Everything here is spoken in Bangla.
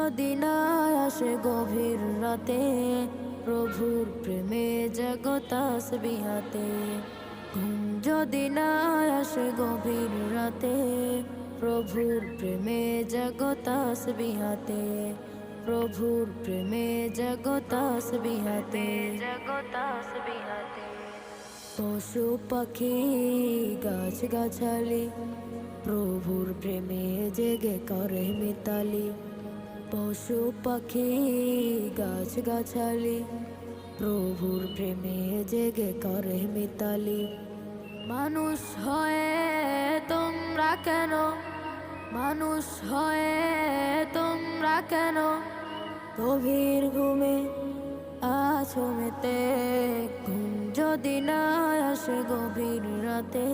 যদি না আসে গভীর রাতে, প্রভুর প্রেমে জাগো তাসবিহাতে। ঘুম যদি না আসে গভীর রাতে, প্রভুর প্রেমে জাগো তাসবিহাতে। প্রভুর প্রেমে জাগো তাসবিহাতে, জাগো তাসবিহাতে। পশু পাখি গাছ গাছালি, প্রভুর প্রেমে জেগে করে মিতালি। পশু পাখি গাছ গাছালি, প্রভুর প্রেমে জেগে করে মিতালি। মানুষ হয়ে তোমরা কেন, মানুষ হয়ে তোমরা কেন গভীর ঘুমে আছো মেতে। ঘুম যদি না আসে গভীর রাতে,